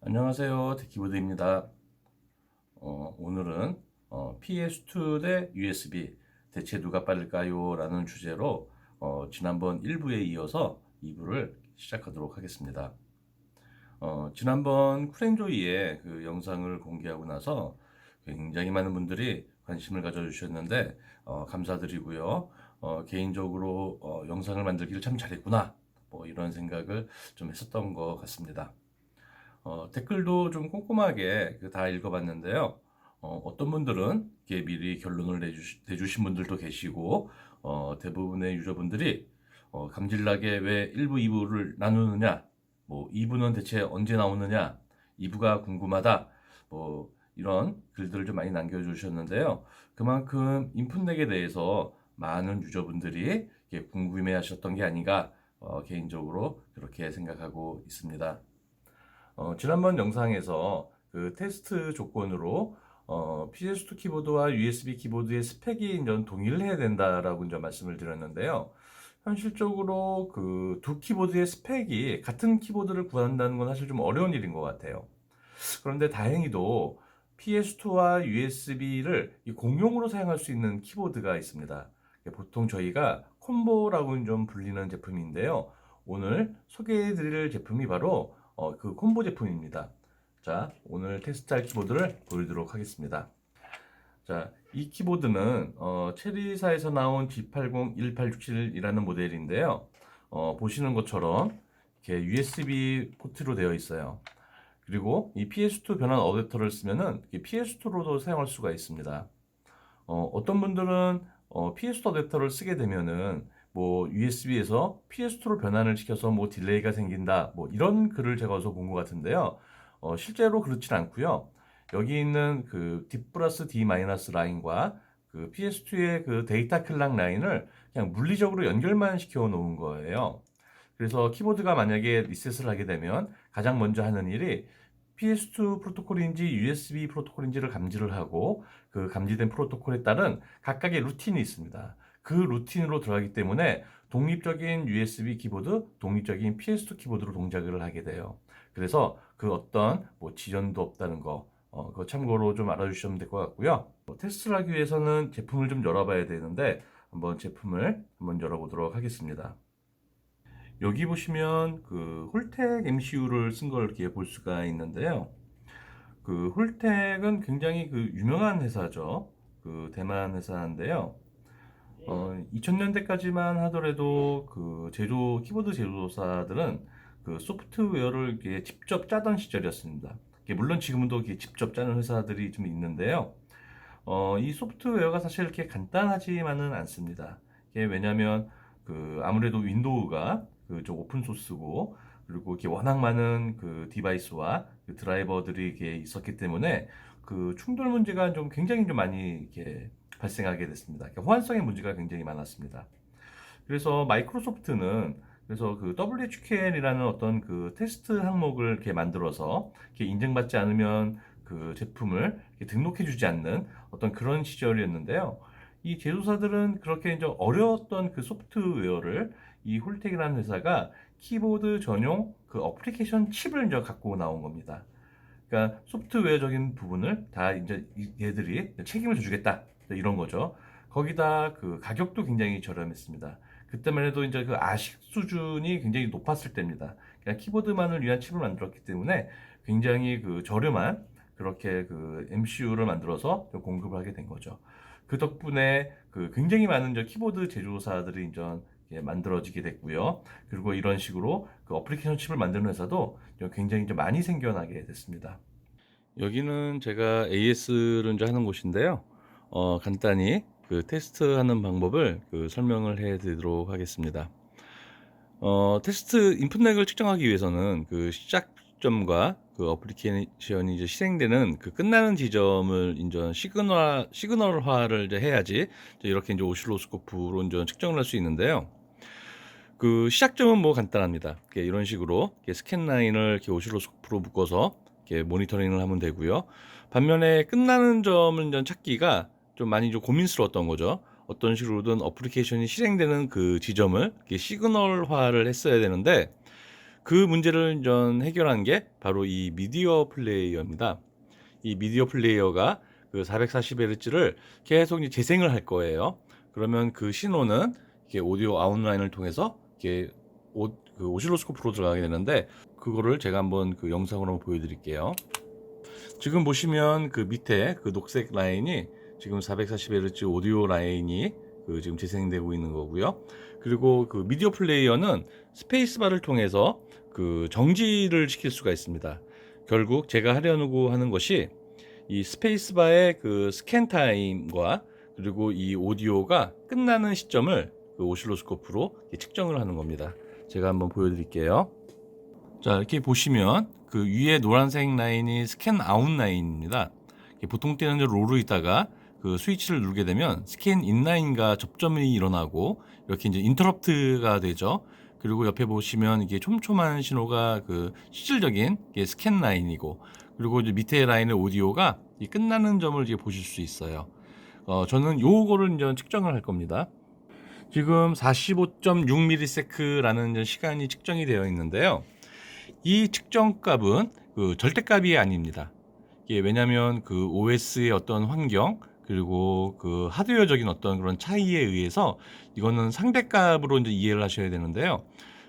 안녕하세요. 데키보드입니다. 오늘은 PS2 대 USB 대체 누가 빠를까요? 라는 주제로 지난번 1부에 이어서 2부를 시작하도록 하겠습니다. 지난번 쿨앤조이의 그 영상을 공개하고 나서 굉장히 많은 분들이 관심을 가져주셨는데 감사드리고요. 개인적으로 영상을 만들기를 참 잘했구나. 뭐 이런 생각을 좀 했었던 것 같습니다. 댓글도 좀 꼼꼼하게 다 읽어봤는데요. 어떤 분들은 이게 미리 결론을 내주신 분들도 계시고, 대부분의 유저분들이 감질나게 왜 1부, 2부를 나누느냐, 뭐 2부는 대체 언제 나오느냐, 2부가 궁금하다, 뭐 이런 글들을 좀 많이 남겨주셨는데요. 그만큼 인풋렉에 대해서 많은 유저분들이 궁금해 하셨던 게 아닌가, 개인적으로 그렇게 생각하고 있습니다. 지난번 영상에서 그 테스트 조건으로 PS2 키보드와 USB 키보드의 스펙이 이제 동일해야 된다라고 이제 말씀을 드렸는데요. 현실적으로 그 두 키보드의 스펙이 같은 키보드를 구한다는 건 사실 좀 어려운 일인 것 같아요. 그런데 다행히도 PS2와 USB를 공용으로 사용할 수 있는 키보드가 있습니다. 보통 저희가 콤보라고 좀 불리는 제품인데요. 오늘 소개해 드릴 제품이 바로 그 콤보 제품입니다. 자, 오늘 테스트할 키보드를 보여드리도록 하겠습니다. 자, 이 키보드는 체리사에서 나온 G801867이라는 모델인데요. 보시는 것처럼 이렇게 USB 포트로 되어 있어요. 그리고 이 PS2 변환 어댑터를 쓰면은 PS2로도 사용할 수가 있습니다. 어떤 분들은 PS2 어댑터를 쓰게 되면은 뭐 USB에서 PS2로 변환을 시켜서 뭐 딜레이가 생긴다 뭐 이런 글을 제가 어디서 본 것 같은데요. 실제로 그렇진 않고요. 여기 있는 그 D 플러스 D 마이너스 라인과 그 PS2의 그 데이터 클락 라인을 그냥 물리적으로 연결만 시켜 놓은 거예요. 그래서 키보드가 만약에 리셋을 하게 되면 가장 먼저 하는 일이 PS2 프로토콜인지 USB 프로토콜인지를 감지를 하고 그 감지된 프로토콜에 따른 각각의 루틴이 있습니다. 그 루틴으로 들어가기 때문에 독립적인 USB 키보드, 독립적인 PS2 키보드로 동작을 하게 돼요. 그래서 그 어떤 뭐 지연도 없다는 거, 그거 참고로 좀 알아주시면 될 것 같고요. 테스트를 하기 위해서는 제품을 좀 열어봐야 되는데 한번 제품을 한번 열어보도록 하겠습니다. 여기 보시면 그 홀텍 MCU를 쓴 걸 이렇게 볼 수가 있는데요. 그 홀텍은 굉장히 그 유명한 회사죠. 그 대만 회사인데요. 2000년대까지만 하더라도 그 키보드 제조사들은 그 소프트웨어를 이렇게 직접 짜던 시절이었습니다. 물론 지금도 이렇게 직접 짜는 회사들이 좀 있는데요. 이 소프트웨어가 사실 이렇게 간단하지만은 않습니다. 이게 왜냐하면 그 아무래도 윈도우가 그좀 오픈 소스고 그리고 이렇게 워낙 많은 그 디바이스와 그 드라이버들이 이렇게 있었기 때문에 그 충돌 문제가 좀 굉장히 좀 많이 이렇게 발생하게 됐습니다. 호환성의 문제가 굉장히 많았습니다. 그래서 마이크로소프트는 그래서 그 WHQL이라는 어떤 그 테스트 항목을 이렇게 만들어서 이렇게 인증받지 않으면 그 제품을 등록해주지 않는 어떤 그런 시절이었는데요. 이 제조사들은 그렇게 이제 어려웠던 그 소프트웨어를 이 홀텍이라는 회사가 키보드 전용 그 어플리케이션 칩을 이제 갖고 나온 겁니다. 그러니까 소프트웨어적인 부분을 다 이제 얘들이 책임을 져주겠다 이런 거죠. 거기다 그 가격도 굉장히 저렴했습니다. 그때만 해도 이제 그 아식 수준이 굉장히 높았을 때입니다. 그냥 키보드만을 위한 칩을 만들었기 때문에 굉장히 그 저렴한 그렇게 그 MCU를 만들어서 공급을 하게 된 거죠. 그 덕분에 그 굉장히 많은 저 키보드 제조사들이 이제 만들어지게 됐고요. 그리고 이런 식으로 그 어플리케이션 칩을 만드는 회사도 굉장히 좀 많이 생겨나게 됐습니다. 여기는 제가 AS를 이제 하는 곳인데요. 간단히 그 테스트하는 방법을 그 설명을 해드리도록 하겠습니다. 테스트 인풋렉을 측정하기 위해서는 그 시작점과 그 어플리케이션이 이제 실행되는 그 끝나는 지점을 이제 시그널화를 이제 해야지 이제 이렇게 이제 오실로스코프로 이제 측정을 할 수 있는데요. 그 시작점은 뭐 간단합니다. 이런 식으로 스캔 라인을 이렇게 오실로스코프로 묶어서 이렇게 모니터링을 하면 되고요. 반면에 끝나는 점을 이제 찾기가 좀 많이 좀 고민스러웠던 거죠. 어떤 식으로든 어플리케이션이 실행되는 그 지점을 이렇게 시그널화를 했어야 되는데 그 문제를 전 해결한 게 바로 이 미디어 플레이어입니다. 이 미디어 플레이어가 그 440Hz를 계속 이제 재생을 할 거예요. 그러면 그 신호는 이렇게 오디오 아웃라인을 통해서 이렇게 그 오실로스코프로 들어가게 되는데, 그거를 제가 한번 그 영상으로 한번 보여드릴게요. 지금 보시면 그 밑에 그 녹색 라인이 지금 440Hz 오디오 라인이 그 지금 재생되고 있는 거고요. 그리고 그 미디어 플레이어는 스페이스바를 통해서 그 정지를 시킬 수가 있습니다. 결국 제가 하려고 하는 것이 이 스페이스바의 그 스캔 타임과 그리고 이 오디오가 끝나는 시점을 그 오실로스코프로 측정을 하는 겁니다. 제가 한번 보여드릴게요. 자, 이렇게 보시면 그 위에 노란색 라인이 스캔 아웃 라인입니다. 보통 때는 롤로 있다가 그 스위치를 누르게 되면 스캔 인라인과 접점이 일어나고 이렇게 이제 인터럽트가 되죠. 그리고 옆에 보시면 이게 촘촘한 신호가 그 실질적인 스캔 라인이고, 그리고 이제 밑에 라인의 오디오가 이 끝나는 점을 이제 보실 수 있어요. 저는 요거를 이제 측정을 할 겁니다. 지금 45.6ms라는 시간이 측정이 되어 있는데요. 이 측정 값은 그 절대값이 아닙니다. 이게 왜냐하면 그 OS의 어떤 환경, 그리고 그 하드웨어적인 어떤 그런 차이에 의해서 이거는 상대값으로 이제 이해를 하셔야 되는데요.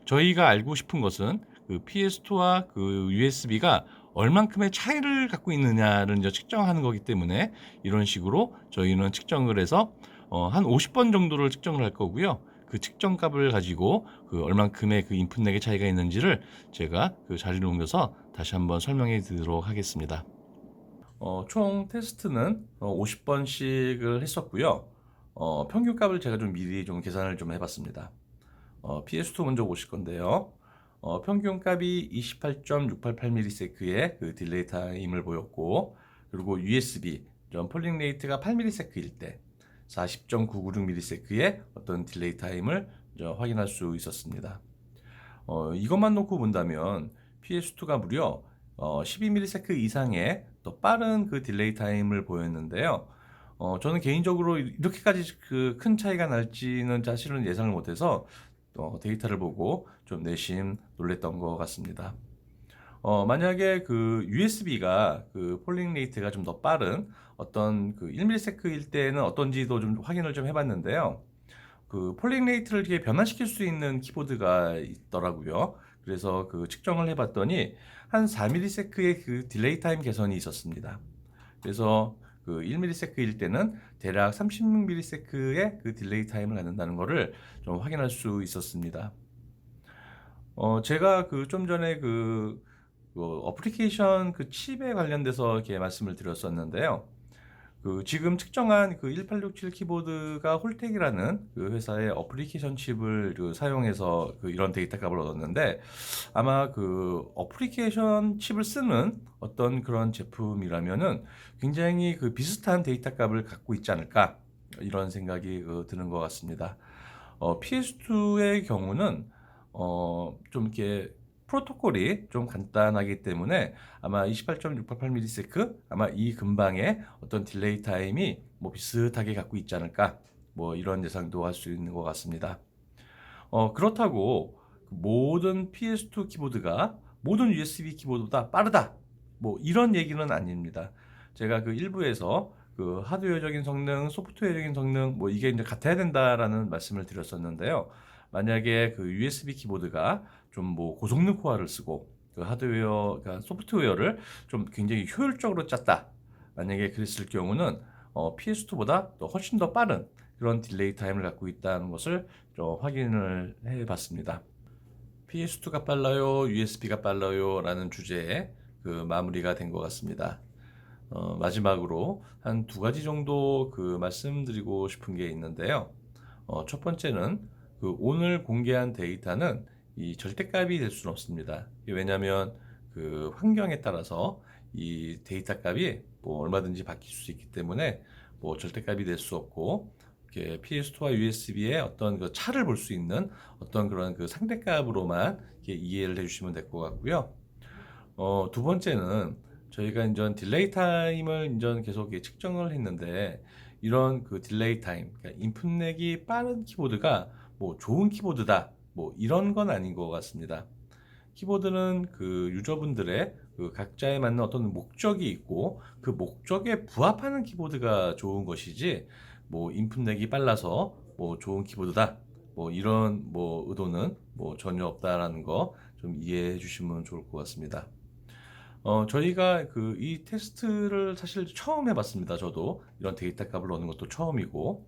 저희가 알고 싶은 것은 그 PS2와 그 USB가 얼만큼의 차이를 갖고 있느냐를 이제 측정하는 거기 때문에 이런 식으로 저희는 측정을 해서 한 50번 정도를 측정을 할 거고요. 그 측정값을 가지고 그 얼만큼의 그 인풋 렉의 차이가 있는지를 제가 그 자리를 옮겨서 다시 한번 설명해 드리도록 하겠습니다. 총 테스트는 50번씩을 했었고요. 평균값을 제가 좀 미리 좀 계산을 좀 해봤습니다. PS2 먼저 보실 건데요. 평균값이 28.688ms의 그 딜레이 타임을 보였고, 그리고 USB 폴링 레이트가 8ms일 때 40.996ms의 어떤 딜레이 타임을 확인할 수 있었습니다. 이것만 놓고 본다면 PS2가 무려 12ms 이상의 더 빠른 그 딜레이 타임을 보였는데요. 저는 개인적으로 이렇게까지 그 큰 차이가 날지는 사실은 예상을 못해서 데이터를 보고 좀 내심 놀랬던 것 같습니다. 만약에 그 USB가 그 폴링 레이트가 좀 더 빠른 어떤 그 1ms일 때는 어떤지도 좀 확인을 좀 해봤는데요. 그 폴링 레이트를 이렇게 변화시킬 수 있는 키보드가 있더라고요. 그래서 그 측정을 해봤더니 한 4ms의 그 딜레이 타임 개선이 있었습니다. 그래서 그 1ms일 때는 대략 36ms의 그 딜레이 타임을 갖는다는 것을 좀 확인할 수 있었습니다. 제가 그 좀 전에 그 어플리케이션 그 칩에 관련돼서 이렇게 말씀을 드렸었는데요. 그 지금 측정한 그 1867 키보드가 홀텍이라는 그 회사의 어플리케이션 칩을 그 사용해서 그 이런 데이터 값을 얻었는데, 아마 그 어플리케이션 칩을 쓰는 어떤 그런 제품이라면은 굉장히 그 비슷한 데이터 값을 갖고 있지 않을까, 이런 생각이 드는 것 같습니다. PS2의 경우는 좀 이렇게 프로토콜이 좀 간단하기 때문에 아마 28.688ms 아마 이 근방에 어떤 딜레이 타임이 뭐 비슷하게 갖고 있지 않을까, 뭐 이런 예상도 할 수 있는 것 같습니다. 그렇다고 모든 PS2 키보드가 모든 USB 키보드보다 빠르다, 뭐 이런 얘기는 아닙니다. 제가 그 일부에서 그 하드웨어적인 성능, 소프트웨어적인 성능 뭐 이게 이제 같아야 된다라는 말씀을 드렸었는데요. 만약에 그 USB 키보드가 좀 뭐 고성능 코어를 쓰고 그 하드웨어, 그러니까 소프트웨어를 좀 굉장히 효율적으로 짰다, 만약에 그랬을 경우는 PS2보다 또 훨씬 더 빠른 그런 딜레이 타임을 갖고 있다는 것을 좀 확인을 해봤습니다. PS2가 빨라요, USB가 빨라요 라는 주제에 그 마무리가 된 것 같습니다. 마지막으로 한 두 가지 정도 그 말씀드리고 싶은 게 있는데요. 첫 번째는 그 오늘 공개한 데이터는 이 절대값이 될 수는 없습니다. 왜냐하면 그 환경에 따라서 이 데이터 값이 뭐 얼마든지 바뀔 수 있기 때문에 뭐 절대값이 될 수 없고, 이렇게 PS2와 USB의 어떤 그 차를 볼 수 있는 어떤 그런 그 상대값으로만 이해를 해주시면 될 것 같고요. 두 번째는 저희가 이제 딜레이 타임을 이제 계속 측정을 했는데, 이런 그 딜레이 타임, 그러니까 인풋 렉이 빠른 키보드가 뭐 좋은 키보드다, 뭐 이런 건 아닌 것 같습니다. 키보드는 그 유저분들의 그 각자에 맞는 어떤 목적이 있고 그 목적에 부합하는 키보드가 좋은 것이지 뭐 인풋 내기 빨라서 뭐 좋은 키보드다 뭐 이런 뭐 의도는 뭐 전혀 없다라는 거 좀 이해해 주시면 좋을 것 같습니다. 저희가 그 이 테스트를 사실 처음 해봤습니다. 저도 이런 데이터 값을 넣는 것도 처음이고,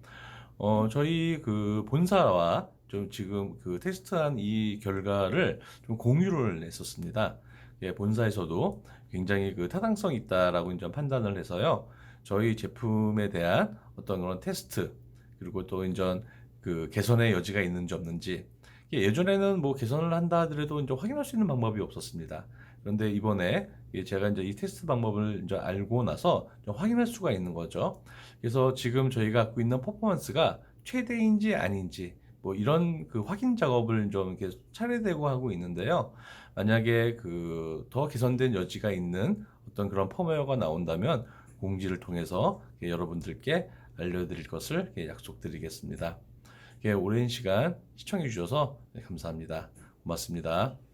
저희 그 본사와 좀 지금 그 테스트한 이 결과를 좀 공유를 했었습니다. 예, 본사에서도 굉장히 그 타당성 있다라고 이제 판단을 해서요. 저희 제품에 대한 어떤 그런 테스트, 그리고 또 이제 그 개선의 여지가 있는지 없는지, 예전에는 뭐 개선을 한다 하더라도 이제 확인할 수 있는 방법이 없었습니다. 그런데 이번에 제가 이제 이 테스트 방법을 이제 알고 나서 좀 확인할 수가 있는 거죠. 그래서 지금 저희가 갖고 있는 퍼포먼스가 최대인지 아닌지 뭐 이런 그 확인 작업을 좀 이렇게 차례되고 하고 있는데요. 만약에 그 더 개선된 여지가 있는 어떤 그런 펌웨어가 나온다면 공지를 통해서 여러분들께 알려드릴 것을 약속드리겠습니다. 오랜 시간 시청해 주셔서 감사합니다. 고맙습니다.